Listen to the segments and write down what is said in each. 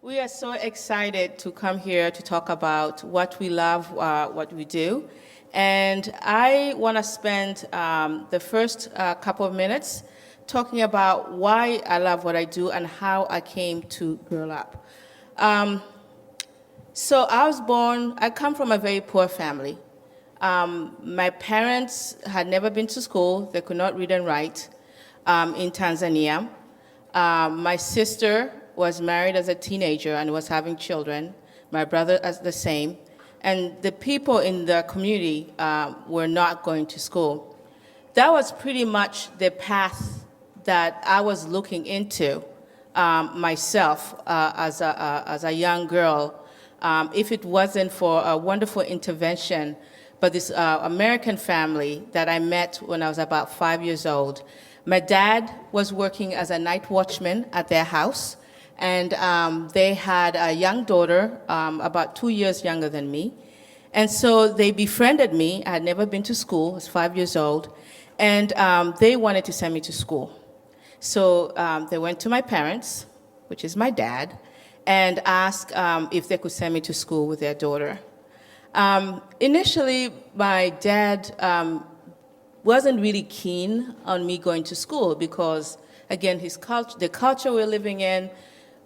We are so excited to come here to talk about what we love, what we do. And I want to spend the first couple of minutes talking about why I love what I do and how I came to Girl Up. So I come from a very poor family. My parents had never been to school. They could not read and write in Tanzania. My sister was married as a teenager and was having children. My brother as the same. And the people in the community were not going to school. That was pretty much the path that I was looking into myself as a young girl. If it wasn't for a wonderful intervention, but this American family that I met when I was about 5 years old. My dad was working as a night watchman at their house, and they had a young daughter, about 2 years younger than me. And so they befriended me. I had never been to school, I was 5 years old, and they wanted to send me to school. So they went to my parents, which is my dad, and asked if they could send me to school with their daughter. Initially, my dad wasn't really keen on me going to school because, again, the culture we're living in,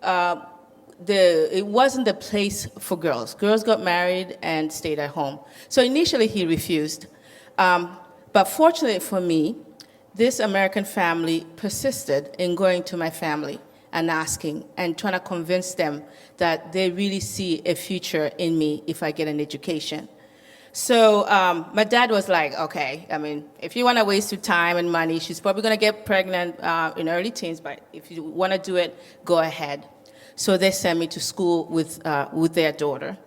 it wasn't the place for girls. Girls got married and stayed at home. So initially, he refused. But fortunately for me, this American family persisted in going to my family and asking and trying to convince them that they really see a future in me if I get an education. So my dad was like, okay, I mean, if you want to waste your time and money, she's probably going to get pregnant in early teens, but if you want to do it, go ahead. So they sent me to school with their daughter.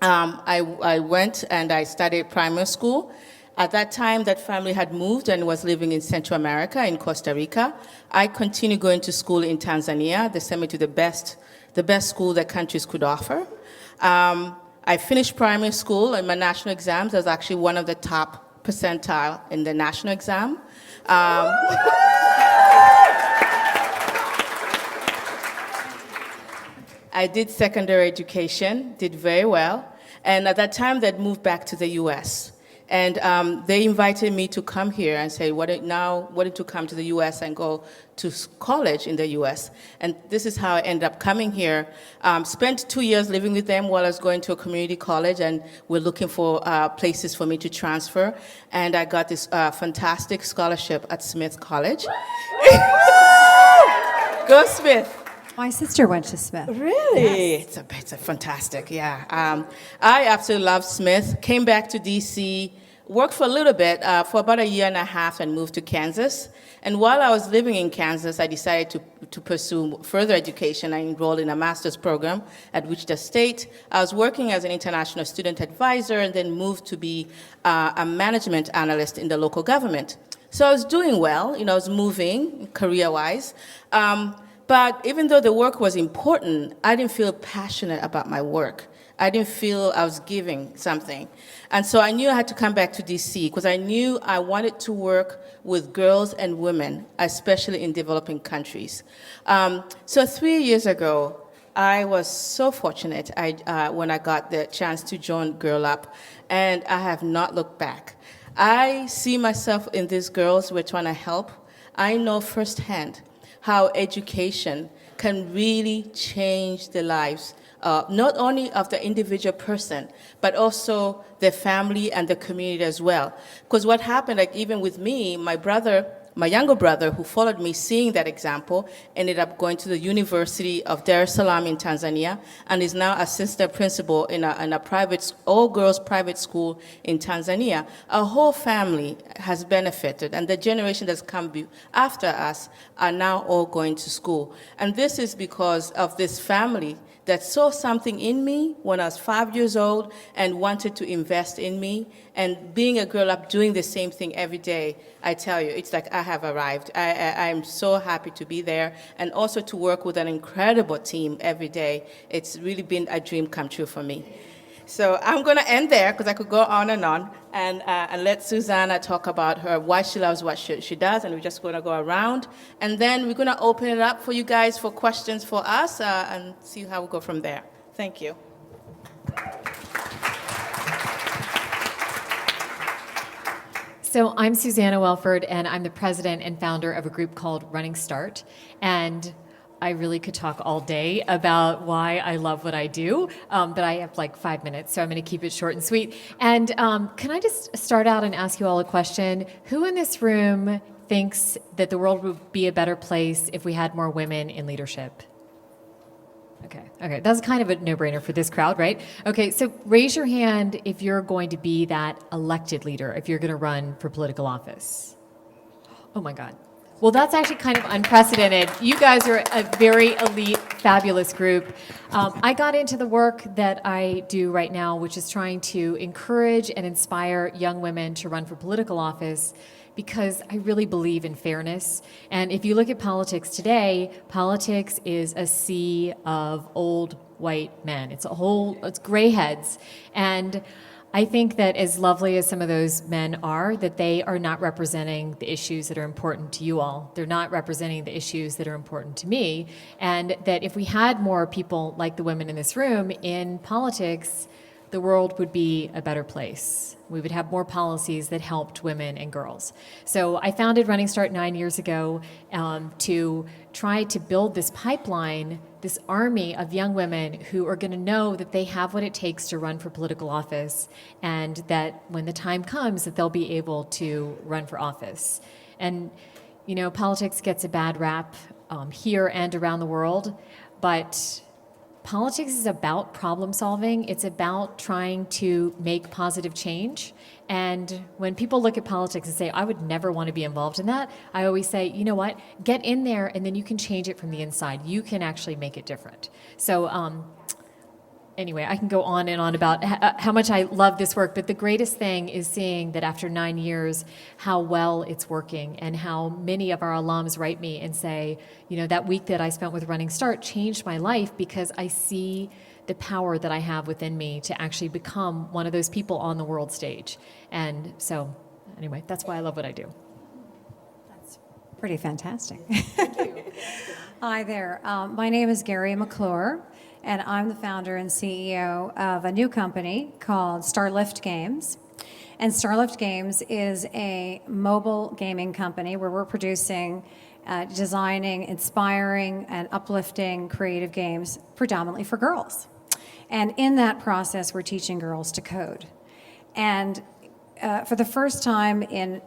I went and I studied primary school. At that time, that family had moved and was living in Central America, in Costa Rica. I continued going to school in Tanzania. They sent me to the best school that countries could offer. I finished primary school, and my national exams, I was actually one of the top percentile in the national exam. I did secondary education, did very well, and at that time, they'd moved back to the U.S., and they invited me to come here and say, why don't you come to the U.S. and go to college in the U.S.? And this is how I ended up coming here. Spent 2 years living with them while I was going to a community college, and we're looking for places for me to transfer. And I got this fantastic scholarship at Smith College. Go Smith! My sister went to Smith. Really? Yes. It's a fantastic, yeah. I absolutely love Smith. Came back to D.C., worked for a little bit, for about a year and a half, and moved to Kansas. And while I was living in Kansas, I decided to pursue further education. I enrolled in a master's program at Wichita State. I was working as an international student advisor and then moved to be a management analyst in the local government. So I was doing well, I was moving career-wise. But even though the work was important, I didn't feel passionate about my work. I didn't feel I was giving something. And so I knew I had to come back to DC because I knew I wanted to work with girls and women, especially in developing countries. So 3 years ago, I was so fortunate when I got the chance to join Girl Up, and I have not looked back. I see myself in these girls we're trying to help. I know firsthand how education can really change the lives, not only of the individual person, but also the family and the community as well. Because what happened, like even with me, my younger brother who followed me, seeing that example, ended up going to the University of Dar es Salaam in Tanzania and is now assistant principal in a private, all-girls private school in Tanzania. Our whole family has benefited, and the generation that's come after us are now all going to school. And this is because of this family that saw something in me when I was 5 years old and wanted to invest in me. And being a Girl Up, doing the same thing every day, I tell you, it's like I have arrived. I'm so happy to be there and also to work with an incredible team every day. It's really been a dream come true for me. So I'm going to end there because I could go on and let Susannah talk about why she loves what she does, and we're just going to go around. And then we're going to open it up for you guys for questions for us and see how we go from there. Thank you. So I'm Susannah Wellford, and I'm the president and founder of a group called Running Statrt. And I really could talk all day about why I love what I do, but I have like 5 minutes, so I'm going to keep it short and sweet. And can I just start out and ask you all a question? Who in this room thinks that the world would be a better place if we had more women in leadership? Okay, that's kind of a no-brainer for this crowd, right? Okay, so raise your hand if you're going to be that elected leader, if you're going to run for political office. Oh my God. Well, that's actually kind of unprecedented. You guys are a very elite, fabulous group. I got into the work that I do right now, which is trying to encourage and inspire young women to run for political office, because I really believe in fairness. And if you look at politics today, politics is a sea of old white men. It's gray heads. And I think that as lovely as some of those men are, that they are not representing the issues that are important to you all. They're not representing the issues that are important to me. And that if we had more people like the women in this room in politics, the world would be a better place. We would have more policies that helped women and girls. So I founded Running Statrt 9 years ago to try to build this pipeline, this army of young women who are going to know that they have what it takes to run for political office, and that when the time comes that they'll be able to run for office. And, you know, politics gets a bad rap here and around the world, but politics is about problem solving. It's about trying to make positive change. And when people look at politics and say, I would never want to be involved in that, I always say, you know what? Get in there and then you can change it from the inside. You can actually make it different. So anyway, I can go on and on about how much I love this work, but the greatest thing is seeing that after 9 years, how well it's working, and how many of our alums write me and say, you know, that week that I spent with Running Statrt changed my life because I see the power that I have within me to actually become one of those people on the world stage. And so, anyway, that's why I love what I do. That's pretty fantastic. Thank you. Hi there. My name is Gerry McClure, and I'm the founder and CEO of a new company called Starlift Games. And Starlift Games is a mobile gaming company where we're producing, designing, inspiring, and uplifting creative games predominantly for girls. And in that process, we're teaching girls to code. And for the first time in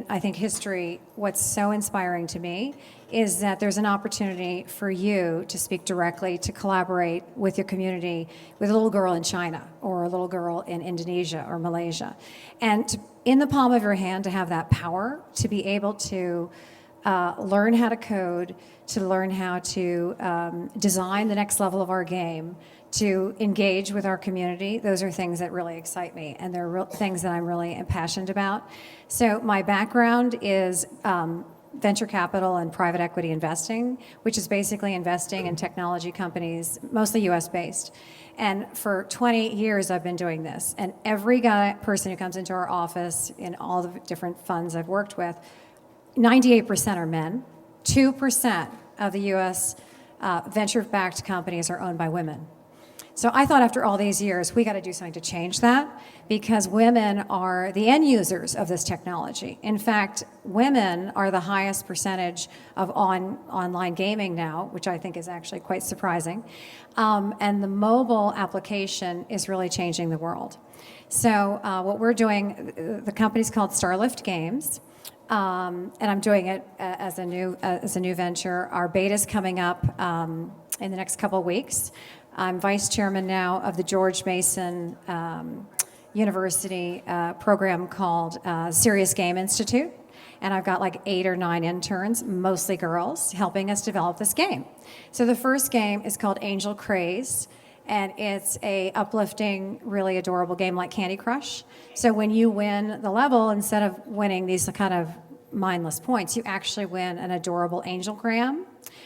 I think history, what's so inspiring to me is that there's an opportunity for you to speak directly, to collaborate with your community, with a little girl in China or a little girl in Indonesia or Malaysia. And in the palm of your hand, to have that power, to be able to learn how to code, to learn how to design the next level of our game, to engage with our community. Those are things that really excite me, and they're things that I'm really passionate about. So my background is venture capital and private equity investing, which is basically investing in technology companies, mostly US-based. And for 20 years, I've been doing this. And every person who comes into our office in all the different funds I've worked with, 98% are men. 2% of the US venture-backed companies are owned by women. So I thought after all these years, we got to do something to change that, because women are the end users of this technology. In fact, women are the highest percentage of online gaming now, which I think is actually quite surprising. And the mobile application is really changing the world. So what we're doing, the company's called Starlift Games. And I'm doing it as a new venture. Our beta's coming up in the next couple of weeks. I'm vice chairman now of the George Mason University program called Serious Game Institute. And I've got like 8 or 9 interns, mostly girls, helping us develop this game. So the first game is called Angel Craze, and it's a uplifting, really adorable game like Candy Crush. So when you win the level, instead of winning these kind of mindless points, you actually win an adorable angelgram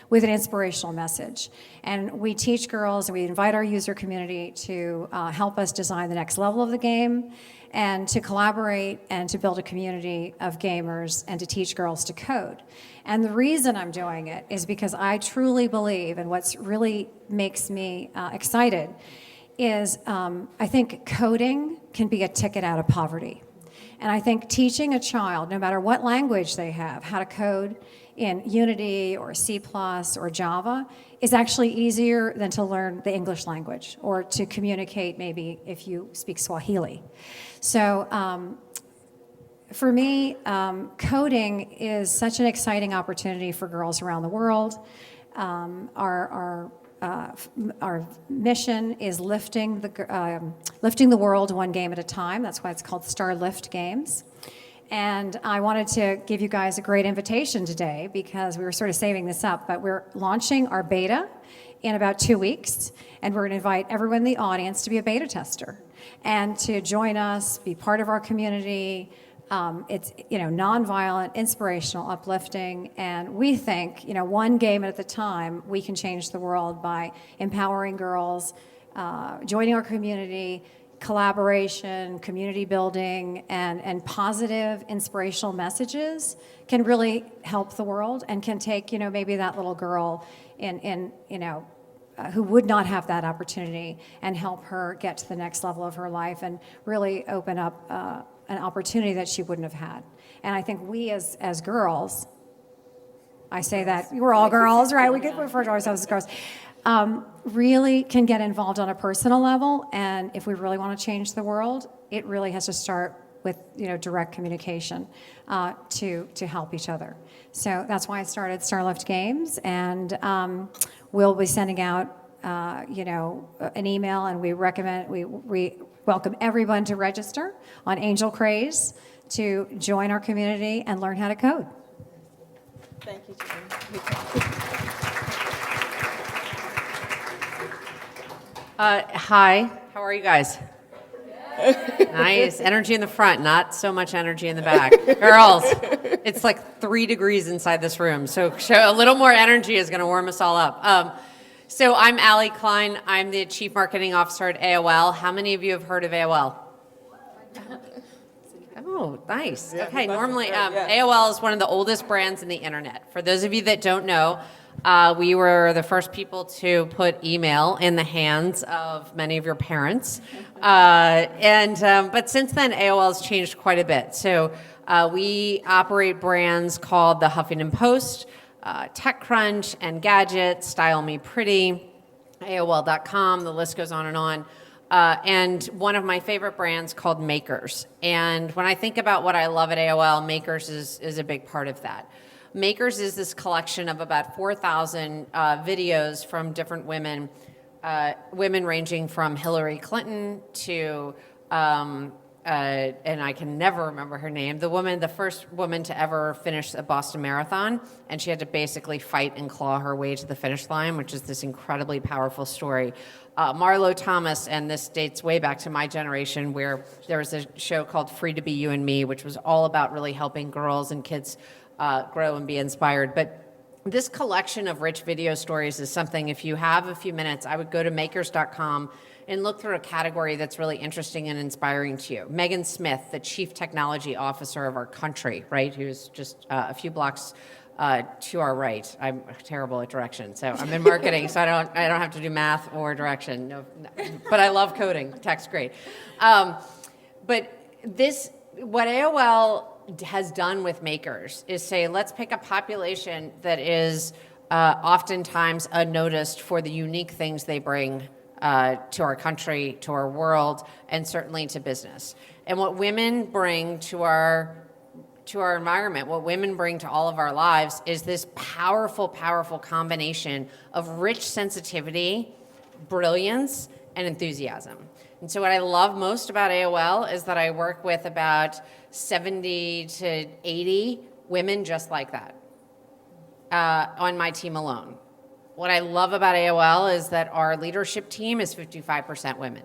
with an inspirational message. And we teach girls, and we invite our user community to help us design the next level of the game, and to collaborate and to build a community of gamers and to teach girls to code. And the reason I'm doing it is because I truly believe, and what's really makes me excited, is I think coding can be a ticket out of poverty. And I think teaching a child, no matter what language they have, how to code in Unity or C++ or Java is actually easier than to learn the English language or to communicate maybe if you speak Swahili. So for me, coding is such an exciting opportunity for girls around the world. Our mission is lifting the world one game at a time. That's why it's called Starlift Games. And I wanted to give you guys a great invitation today because we were sort of saving this up, but we're launching our beta in about 2 weeks, and we're going to invite everyone in the audience to be a beta tester and to join us, be part of our community. It's nonviolent, inspirational, uplifting, and we think one game at a time we can change the world by empowering girls, joining our community, collaboration, community building, and positive, inspirational messages can really help the world and can take maybe that little girl who would not have that opportunity and help her get to the next level of her life and really open up an opportunity that she wouldn't have had. And I think we as girls, I say that we're all girls, right? We could refer to ourselves as girls. Really can get involved on a personal level, and if we really want to change the world, it really has to start with direct communication to help each other. So that's why I started Starlift Games, and we'll be sending out an email, and we welcome everyone to register on Angel Craze to join our community and learn how to code. Thank you, Jen. Hi, how are you guys? Nice. Energy in the front, not so much energy in the back. Girls, it's like 3 degrees inside this room, so a little more energy is going to warm us all up. So I'm Allie Kline. I'm the Chief Marketing Officer at AOL. How many of you have heard of AOL? Oh, nice. Okay, normally AOL is one of the oldest brands in the internet. For those of you that don't know, we were the first people to put email in the hands of many of your parents. But since then, AOL has changed quite a bit. So we operate brands called the Huffington Post, TechCrunch, Engadget, Style Me Pretty, AOL.com, the list goes on. And one of my favorite brands called Makers. And when I think about what I love at AOL, Makers is a big part of that. Makers is this collection of about 4,000 videos from different women, women ranging from Hillary Clinton to, and I can never remember her name, the first woman to ever finish a Boston Marathon, and she had to basically fight and claw her way to the finish line, which is this incredibly powerful story. Marlo Thomas, and this dates way back to my generation, where there was a show called Free to Be You and Me, which was all about really helping girls and kids grow and be inspired. But this collection of rich video stories is something, if you have a few minutes, I would go to makers.com and look through a category that's really interesting and inspiring to you. Megan Smith, the Chief Technology Officer of our country, right, who's just a few blocks to our right. I'm terrible at direction, so I'm in marketing, so I don't have to do math or direction. No, but I love coding. Tech's great. But what AOL has done with Makers is say, let's pick a population that is oftentimes unnoticed for the unique things they bring to our country, to our world, and certainly to business. And what women bring to our environment, what women bring to all of our lives is this powerful, powerful combination of rich sensitivity, brilliance, and enthusiasm. And so what I love most about AOL is that I work with about 70 to 80 women just like that on my team alone. What I love about AOL is that our leadership team is 55% women.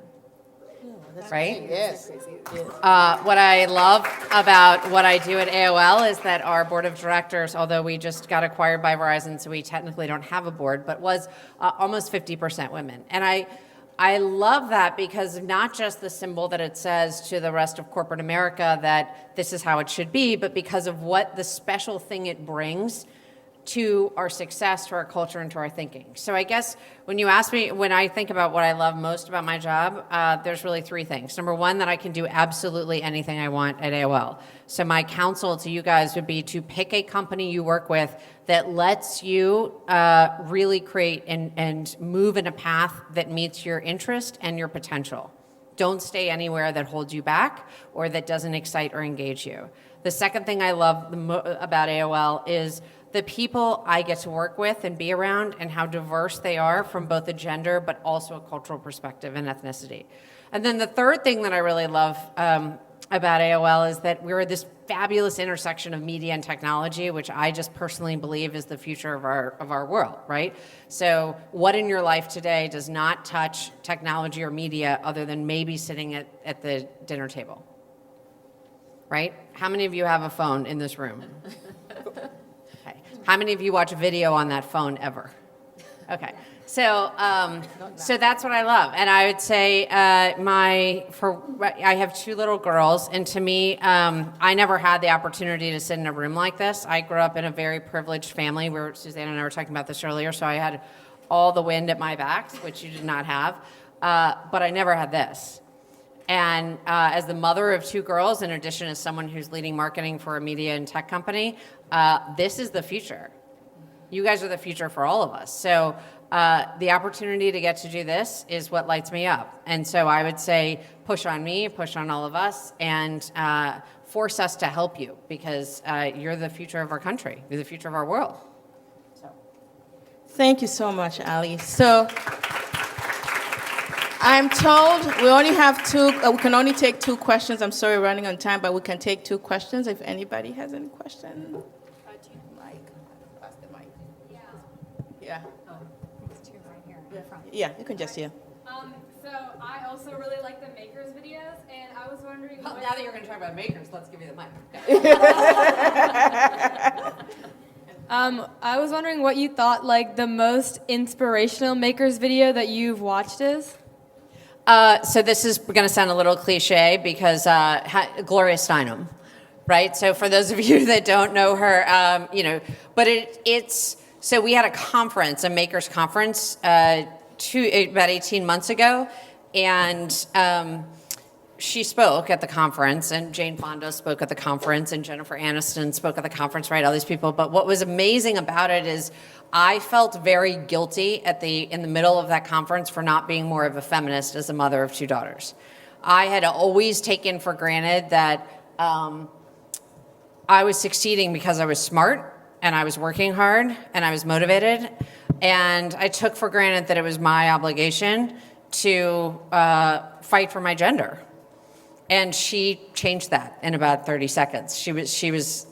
right? Yes. What I love about what I do at AOL is that our board of directors, although we just got acquired by Verizon, so we technically don't have a board, but was almost 50% women. And I love that because of not just the symbol that it says to the rest of corporate America that this is how it should be, but because of what the special thing it brings to our success, to our culture, and to our thinking. So I guess when you ask me, when I think about what I love most about my job, there's really three things. Number one, that I can do absolutely anything I want at AOL. So my counsel to you guys would be to pick a company you work with that lets you really create and move in a path that meets your interest and your potential. Don't stay anywhere that holds you back or that doesn't excite or engage you. The second thing I love about AOL is the people I get to work with and be around and how diverse they are from both a gender but also a cultural perspective and ethnicity. And then the third thing that I really love about AOL is that we're this fabulous intersection of media and technology, which I just personally believe is the future of our world, right? So what in your life today does not touch technology or media other than maybe sitting at the dinner table, right? How many of you have a phone in this room? How many of you watch video on that phone ever? Okay, so that's what I love, and I would say I have two little girls, and to me, I never had the opportunity to sit in a room like this. I grew up in a very privileged family. Susannah and I were talking about this earlier, so I had all the wind at my back, which you did not have, but I never had this. And as the mother of two girls, in addition as someone who's leading marketing for a media and tech company, this is the future. You guys are the future for all of us. So the opportunity to get to do this is what lights me up. And so I would say push on me, push on all of us, and force us to help you because you're the future of our country. You're the future of our world. So. Thank you so much, Allie. So I'm told we only have we can only take two questions. I'm sorry, we're running on time, but we can take two questions if anybody has any questions. Pass the mic. Yeah. There's two right here in front. Yeah, you can just hear. So I also really like the makers videos, and I was wondering. Well, now that you're going to talk about makers, let's give you the mic. I was wondering what you thought like the most inspirational makers video that you've watched is. So this is going to sound a little cliche because Gloria Steinem, right? So for those of you that don't know her, but it's so we had a conference, a makers conference, about 18 months ago, and she spoke at the conference, and Jane Fonda spoke at the conference, and Jennifer Aniston spoke at the conference, right? All these people. But what was amazing about it is I felt very guilty in the middle of that conference for not being more of a feminist as a mother of two daughters. I had always taken for granted that I was succeeding because I was smart and I was working hard and I was motivated, and I took for granted that it was my obligation to fight for my gender. And she changed that in about 30 seconds. She was,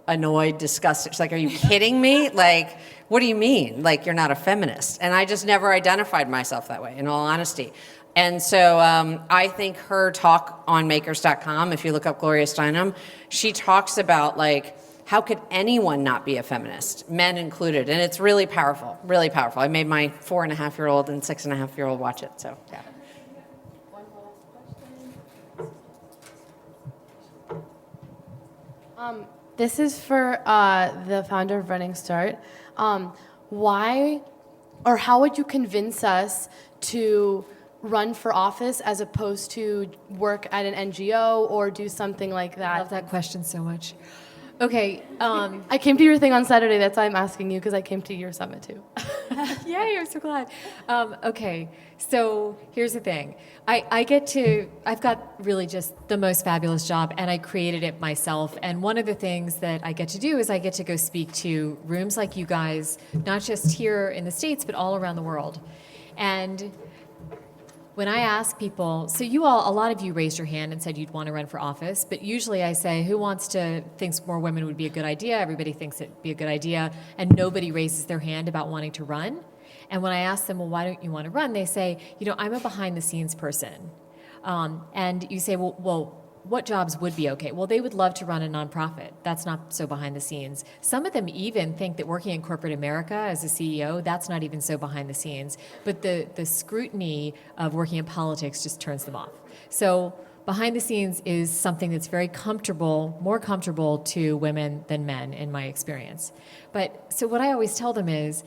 annoyed, disgusted. She's like, "Are you kidding me? Like, what do you mean? Like, you're not a feminist?" And I just never identified myself that way, in all honesty. And so I think her talk on makers.com, if you look up Gloria Steinem, she talks about, like, how could anyone not be a feminist, men included? And it's really powerful, really powerful. I made my 4.5-year-old and 6.5-year-old watch it, so yeah. This is for the founder of Running Statrt. Why or how would you convince us to run for office as opposed to work at an NGO or do something like that? I love that question so much. Okay. I came to your thing on Saturday. That's why I'm asking you, because I came to your summit too. Yay, I'm so glad. Okay, so here's the thing. I've got really just the most fabulous job, and I created it myself. And one of the things that I get to do is I get to go speak to rooms like you guys, not just here in the States, but all around the world. And when I ask people, so a lot of you raised your hand and said you'd want to run for office, but usually I say, who thinks more women would be a good idea? Everybody thinks it'd be a good idea, and nobody raises their hand about wanting to run. And when I ask them, well, why don't you want to run? They say, I'm a behind the scenes person. And you say, well, what jobs would be okay? Well, they would love to run a nonprofit. That's not so behind the scenes. Some of them even think that working in corporate America as a CEO, that's not even so behind the scenes. But the scrutiny of working in politics just turns them off. So behind the scenes is something that's very comfortable, more comfortable to women than men, in my experience. But so what I always tell them is,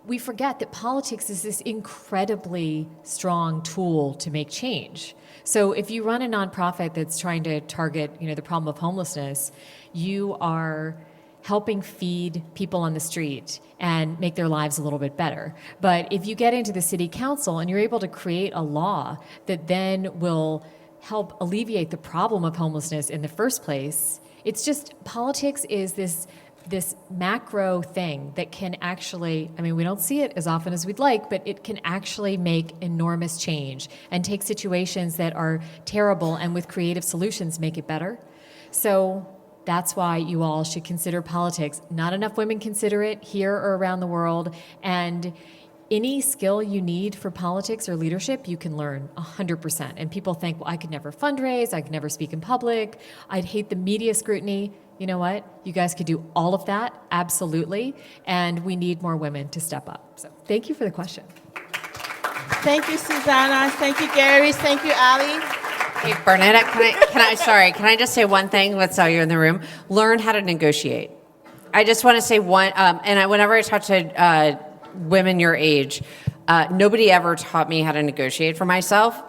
we forget that politics is this incredibly strong tool to make change. So if you run a nonprofit that's trying to target, the problem of homelessness, you are helping feed people on the street and make their lives a little bit better. But if you get into the city council and you're able to create a law that then will help alleviate the problem of homelessness in the first place, it's just, politics is this macro thing that can actually, we don't see it as often as we'd like, but it can actually make enormous change and take situations that are terrible and with creative solutions make it better. So that's why you all should consider politics. Not enough women consider it here or around the world. And any skill you need for politics or leadership, you can learn 100%. And people think, well, I could never fundraise, I could never speak in public, I'd hate the media scrutiny. You know what? You guys could do all of that, absolutely. And we need more women to step up. So thank you for the question. Thank you, Susannah. Thank you, Gerry. Thank you, Allie. Hey, Bernadette, can I just say one thing? Let's all you in the room. Learn how to negotiate. I just want to say one, whenever I talk to women your age, nobody ever taught me how to negotiate for myself.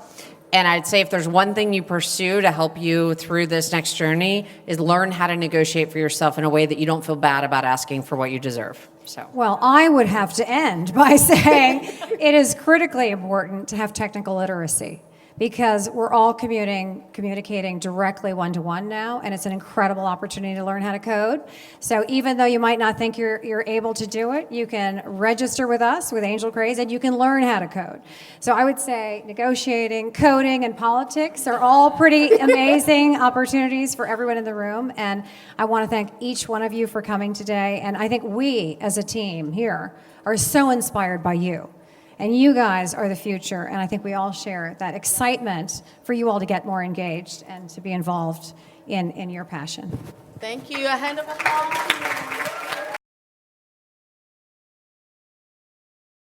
And I'd say if there's one thing you pursue to help you through this next journey is learn how to negotiate for yourself in a way that you don't feel bad about asking for what you deserve. So. Well, I would have to end by saying it is critically important to have technical literacy, because we're all communicating directly one-to-one now, and it's an incredible opportunity to learn how to code. So even though you might not think you're able to do it, you can register with us, with Angel Craze, and you can learn how to code. So I would say negotiating, coding, and politics are all pretty amazing opportunities for everyone in the room, and I want to thank each one of you for coming today, and I think we, as a team here, are so inspired by you. And you guys are the future, and I think we all share that excitement for you all to get more engaged and to be involved in your passion. Thank you. A hand of applause.